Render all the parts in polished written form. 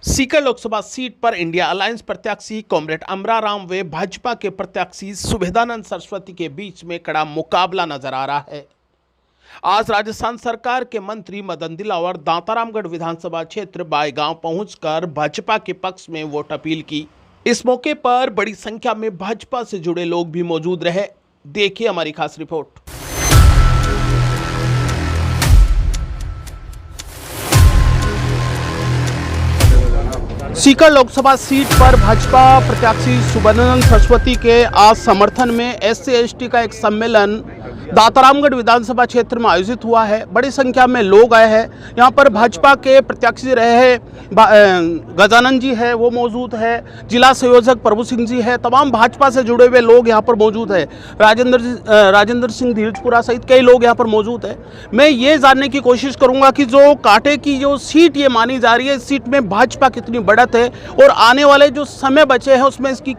Sikar Lok Sabha seat पर India alliance प्रत्याशी comrade Amraram व भाजपा के प्रत्याशी सुभेदानंद सरस्वती के बीच में कड़ा मुकाबला नजर आ रहा है। आज राजस्थान सरकार के मंत्री मदन दिलावर दांतारामगढ़ विधानसभा क्षेत्र बायगांव पहुंचकर भाजपा के पक्ष में वोट अपील की। इस मौके पर बड़ी संख्या में भाजपा से जुड़े लोग भी मौजूद रहे। देखिए हमारी खास रिपोर्ट। सीकर लोकसभा सीट पर भाजपा प्रत्याशी सुभेदानंद सरस्वती के आज समर्थन में SC/ST का एक सम्मेलन दांतारामगढ़ विधानसभा क्षेत्र में आयोजित हुआ है। बड़ी संख्या में लोग आए हैं। यहाँ पर भाजपा के प्रत्याशी रहे गजानन जी है, वो मौजूद है। जिला संयोजक प्रभु सिंह जी है। तमाम भाजपा से जुड़े हुए लोग यहाँ पर मौजूद है। राजेंद्र सिंह धीरजपुरा सहित कई लोग यहाँ पर मौजूद है। मैं ये जानने की कोशिश करूँगा कि जो कांटे की जो सीट ये मानी जा रही है, इस सीट में भाजपा कितनी बढ़त है और आने वाले जो समय बचे हैं उसमें इसकी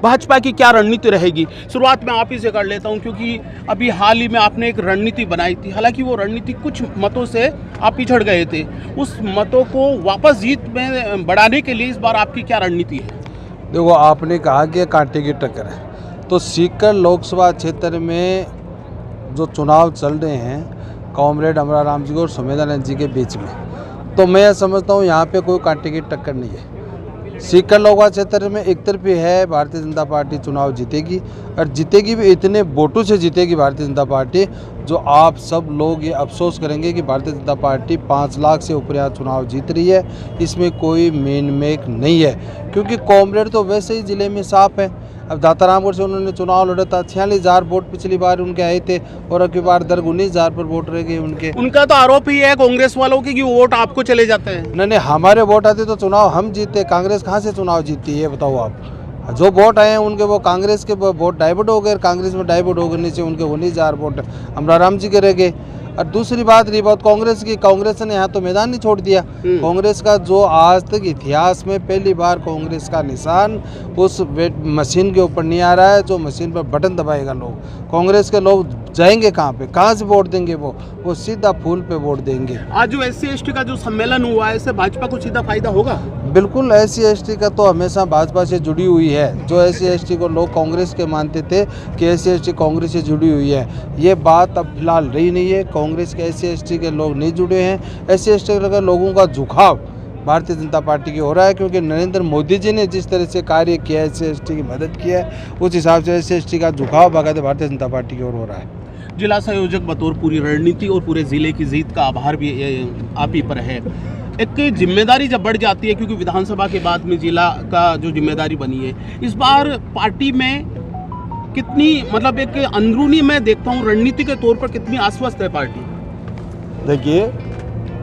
भाजपा की क्या रणनीति रहेगी। शुरुआत में आप ही से कर लेता हूँ, क्योंकि अभी हाल ही में आपने एक रणनीति बनाई थी। हालांकि वो रणनीति कुछ मतों से आप पिछड़ गए थे। उस मतों को वापस जीत में बढ़ाने के लिए इस बार आपकी क्या रणनीति है? देखो, आपने कहा कि कांटे की टक्कर है, तो सीकर लोकसभा क्षेत्र में जो चुनाव चल रहे हैं कॉमरेड अमराराम जी और सुभेदानंद जी के बीच में, तो मैं समझता हूँ यहाँ पे कोई कांटे की टक्कर नहीं है। सीकर लोकसभा क्षेत्र में एक तरफी है, भारतीय जनता पार्टी चुनाव जीतेगी और जीतेगी भी इतने वोटों से जीतेगी भारतीय जनता पार्टी, जो आप सब लोग ये अफसोस करेंगे कि भारतीय जनता पार्टी 5 लाख से ऊपर यहाँ चुनाव जीत रही है। इसमें कोई मेन मेक नहीं है, क्योंकि कॉमरेड तो वैसे ही ज़िले में साफ है। अब दांतारामगढ़ से उन्होंने चुनाव लड़ा था, 46,000 वोट पिछली बार उनके आए थे और अगली बार 19,000 पर वोट रह गए उनके। उनका तो आरोप ही है कांग्रेस वालों की कि वोट आपको चले जाते हैं। नहीं, हमारे वोट आते तो चुनाव हम जीते, कांग्रेस कहाँ से चुनाव जीती है बताओ आप। जो वोट आए हैं उनके वो कांग्रेस के वोट डाइवर्ट हो गए, कांग्रेस में डाइवर्ट हो गए से उनके 19,000 वोट अमराराम जी के रह गए। और दूसरी बात रही बात कांग्रेस की, कांग्रेस ने यहाँ तो मैदान नहीं छोड़ दिया। कांग्रेस का जो आज तक इतिहास में पहली बार कांग्रेस का निशान उस मशीन के ऊपर नहीं आ रहा है, जो मशीन पर बटन दबाएगा लोग। कांग्रेस के लोग जाएंगे कहाँ पे, कहाँ से वोट देंगे? वो सीधा फूल पे वोट देंगे। आज जो SC/ST का जो सम्मेलन हुआ है, इससे भाजपा को सीधा फायदा होगा? बिल्कुल, SC/ST का तो हमेशा भाजपा से जुड़ी हुई है। जो SC/ST को लोग कांग्रेस के मानते थे कि SC/ST कांग्रेस से जुड़ी हुई है, ये बात अब फिलहाल रही नहीं है। कांग्रेस के SC/ST के लोग नहीं जुड़े हैं। SC/ST के लोगों का झुकाव भारतीय जनता पार्टी की हो रहा है, क्योंकि नरेंद्र मोदी जी ने जिस तरह से कार्य किया है, SC/ST की मदद किया है, उस हिसाब से SC/ST का झुकाव बाकायदा भारतीय जनता पार्टी की ओर हो रहा है। जिला संयोजक बतौर पूरी रणनीति और पूरे जिले की जीत का आभार भी आप ही पर है। एक जिम्मेदारी जब बढ़ जाती है, क्योंकि विधानसभा के बाद में जिला का जो जिम्मेदारी बनी है, इस बार पार्टी में कितनी मतलब एक अंदरूनी मैं देखता हूँ रणनीति के तौर पर कितनी आश्वस्त है पार्टी? देखिए,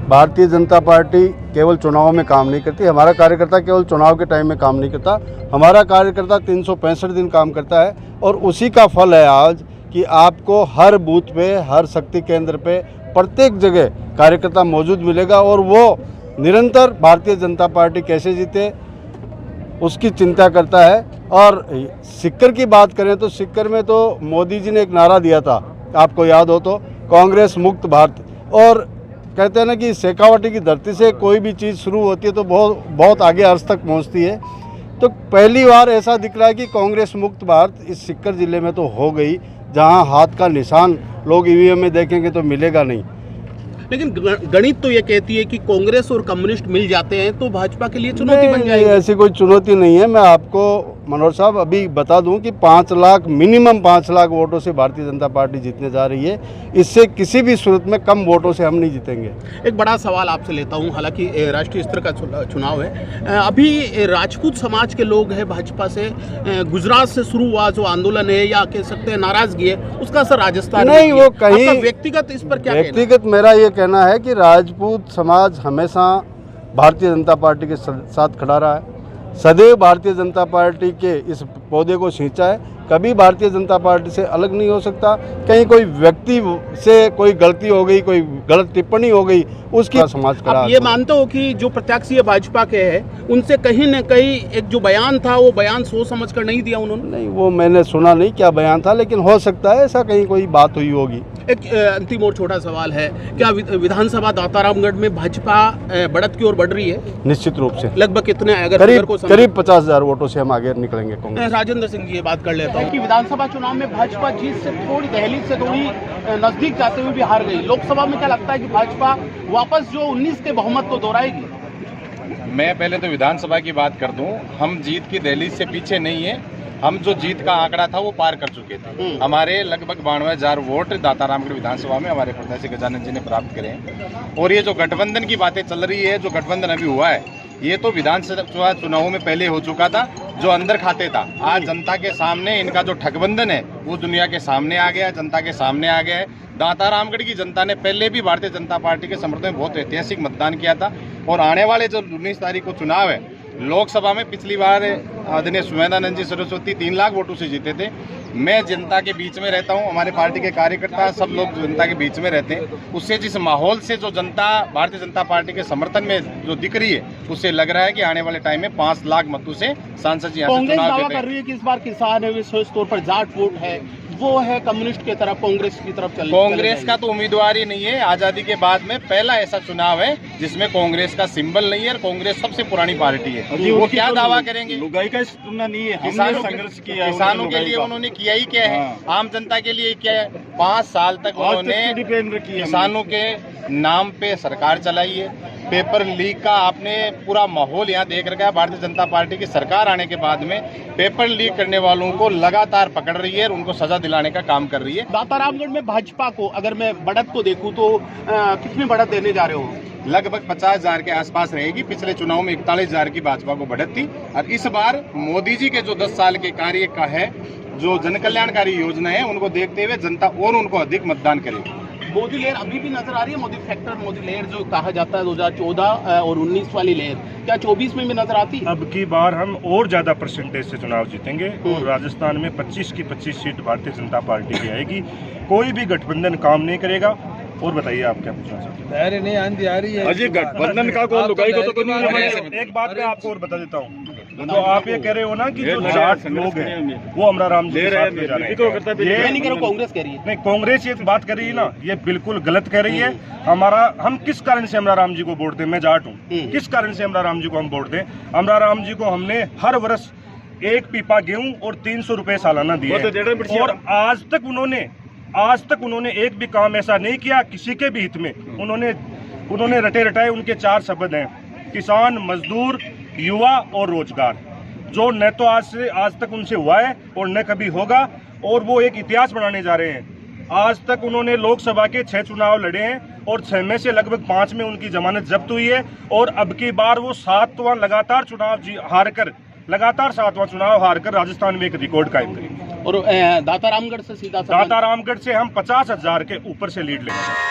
भारतीय जनता पार्टी केवल चुनाव में काम नहीं करती। हमारा कार्यकर्ता केवल चुनाव के टाइम में काम नहीं करता। हमारा कार्यकर्ता 365 दिन काम करता है, और उसी का फल है आज कि आपको हर बूथ पे, हर शक्ति केंद्र पे, प्रत्येक जगह कार्यकर्ता मौजूद मिलेगा, और वो निरंतर भारतीय जनता पार्टी कैसे जीते उसकी चिंता करता है। और सीकर की बात करें तो सीकर में तो मोदी जी ने एक नारा दिया था, आपको याद हो तो, कांग्रेस मुक्त भारत। और कहते हैं ना कि शेखावाटी की धरती से कोई भी चीज़ शुरू होती है तो बहुत आगे अर्ज तक पहुंचती है। तो पहली बार ऐसा दिख रहा है कि कांग्रेस मुक्त भारत इस सीकर ज़िले में तो हो गई, जहां हाथ का निशान लोग EVM में देखेंगे तो मिलेगा नहीं। लेकिन गणित तो ये कहती है कि कांग्रेस और कम्युनिस्ट मिल जाते हैं तो भाजपा के लिए चुनौती बन जाएगी। ऐसी कोई चुनौती नहीं है। मैं आपको मनोहर साहब अभी बता दूं कि 5 लाख, मिनिमम 5 लाख वोटों से भारतीय जनता पार्टी जीतने जा रही है। इससे किसी भी सूरत में कम वोटों से हम नहीं जीतेंगे। एक बड़ा सवाल आपसे लेता हूं, हालांकि राष्ट्रीय स्तर का चुनाव है। अभी राजपूत समाज के लोग हैं भाजपा से, गुजरात से शुरू हुआ जो आंदोलन है या कह सकते हैं नाराजगी है, उसका असर राजस्थान नहीं, वो कहीं व्यक्तिगत इस पर क्या व्यक्तिगत मेरा ये कहना है कि राजपूत समाज हमेशा भारतीय जनता पार्टी के साथ खड़ा रहा है, सदैव भारतीय जनता पार्टी के इस पौधे को सींचा है। कभी भारतीय जनता पार्टी से अलग नहीं हो सकता। कहीं कोई व्यक्ति से कोई गलती हो गई, कोई गलत टिप्पणी हो गई, उसकी समाज का आप ये मानते हो कि जो प्रत्याशी भाजपा के हैं उनसे कहीं न कहीं एक जो बयान था वो बयान सोच समझ कर नहीं दिया उन्होंने? नहीं, वो मैंने सुना नहीं क्या बयान था, लेकिन हो सकता है ऐसा कहीं कोई बात हुई होगी। एक अंतिम और छोटा सवाल है, क्या विधानसभा दातारामगढ़ में भाजपा बढ़त की ओर बढ़ रही है? निश्चित रूप से लगभग कितने? अगर करीब 50,000 वोटों से हम आगे निकलेंगे कांग्रेस। राजेंद्र सिंह जी, ये बात कर लेता हूँ कि विधानसभा चुनाव में भाजपा जीत से थोड़ी दहलीज से थोड़ी नजदीक जाते हुए भी हार गई। लोकसभा में क्या लगता है कि भाजपा वापस जो 19 के बहुमत को दोहराएगी? मैं पहले तो विधानसभा की बात कर दूं, हम जीत की दहलीज से पीछे नहीं है। हम जो जीत का आंकड़ा था वो पार कर चुके थे। हमारे लगभग 92,000 वोट दातारामगढ़ विधानसभा में हमारे प्रत्याशी गजानन जी ने प्राप्त करे हैं। और ये जो गठबंधन की बातें चल रही है, जो गठबंधन अभी हुआ है, ये तो विधानसभा चुनावों में पहले हो चुका था। जो अंदर खाते था, आज जनता के सामने इनका जो ठगबंधन है वो दुनिया के सामने आ गया, जनता के सामने आ गया है। दातारामगढ़ की जनता ने पहले भी भारतीय जनता पार्टी के समर्थन में बहुत ऐतिहासिक मतदान किया था। और आने वाले जो 19 तारीख को चुनाव है लोकसभा में, पिछली बार आदरणीय सुमेधानंद जी सरस्वती 3 लाख वोटों से जीते थे। मैं जनता के बीच में रहता हूं, हमारे पार्टी के कार्यकर्ता सब लोग जनता के बीच में रहते हैं। उससे जिस माहौल से जो जनता भारतीय जनता पार्टी के समर्थन में जो दिख रही है, उससे लग रहा है कि आने वाले टाइम में 5 लाख मतों से सांसद जी यहाँ से चुनाव जीतेंगे। कर रही है कि इस बार किसान है, विशेष तौर पर जाट वोट है, वो है कम्युनिस्ट की तरफ, कांग्रेस की तरफ चल। कांग्रेस का तो उम्मीदवार ही नहीं है। आजादी के बाद में पहला ऐसा चुनाव है जिसमें कांग्रेस का सिंबल नहीं है, और कांग्रेस सबसे पुरानी पार्टी है। वो क्या दावा करेंगे? लुगाई का तुलना नहीं है, किसानों संघर्ष किया है, किसानों के लिए उन्होंने किया ही क्या है, आम जनता के लिए क्या है? 5 साल तक उन्होंने किसानों के नाम पे सरकार चलाई है। पेपर लीक का आपने पूरा माहौल यहाँ देख रखा है। भारतीय जनता पार्टी की सरकार आने के बाद में पेपर लीक करने वालों को लगातार पकड़ रही है और उनको सजा दिलाने का काम कर रही है। दातारामगढ़ में भाजपा को अगर मैं बढ़त को देखूं तो कितनी बढ़त देने जा रहे हो? लगभग 50,000 के आसपास रहेगी। पिछले चुनाव में 41,000 की भाजपा को बढ़त थी, और इस बार मोदी जी के जो 10 साल के कार्य का है, जो जन कल्याणकारी योजना है, उनको देखते हुए जनता और उनको अधिक मतदान करेगी। मोदी लहर अभी भी नजर आ रही है, मोदी फैक्टर, मोदी लहर जो कहा जाता है 2014 और 19 वाली लहर, क्या 24 में भी नजर आती है? अब की बार हम और ज्यादा परसेंटेज से चुनाव जीतेंगे और राजस्थान में 25 की 25 सीट भारतीय जनता पार्टी की आएगी। कोई भी गठबंधन काम नहीं करेगा। और बताइए आप क्या पूछना चाहते हैं? अरे नहीं, आंधी आ रही है अजय, गठबंधन का कौन लुगाई को तो नहीं। एक बात मैं आपको और बता देता हूँ, तो आप ये कह रहे हो ना कि जो जाट लोग हैं वो अमराराम जी के साथ में जा रहे हैं। ये नहीं कह रहा, कांग्रेस कह रही है। नहीं, कांग्रेस ये बात कर रही है ना, ये बिल्कुल गलत कह रही है। हम किस कारण से अमराराम जी को वोट दें? मैं जाट हूँ, किस कारण से अमराराम जी को हम वोट दें? अमराराम जी को हमने हर वर्ष 1 पीपा गेहूं और 300 रुपए सालाना दिए, और आज तक उन्होंने एक भी काम ऐसा नहीं किया किसी के भी हित में। उन्होंने रटे रटाए उनके 4 शब्द हैं: किसान, मजदूर, युवा और रोजगार, जो न तो आज तक उनसे हुआ है और न कभी होगा, और वो एक इतिहास बनाने जा रहे हैं। आज तक उन्होंने लोकसभा के 6 चुनाव लड़े हैं और 6 में से लगभग 5 में उनकी जमानत जब्त हुई है, और अब की बार वो 7वां लगातार चुनाव हारकर राजस्थान में एक रिकॉर्ड कायम करेंगे। और दातारामगढ़ से सीधा दातारामगढ़ से हम 50,000 के ऊपर से लीड लेंगे।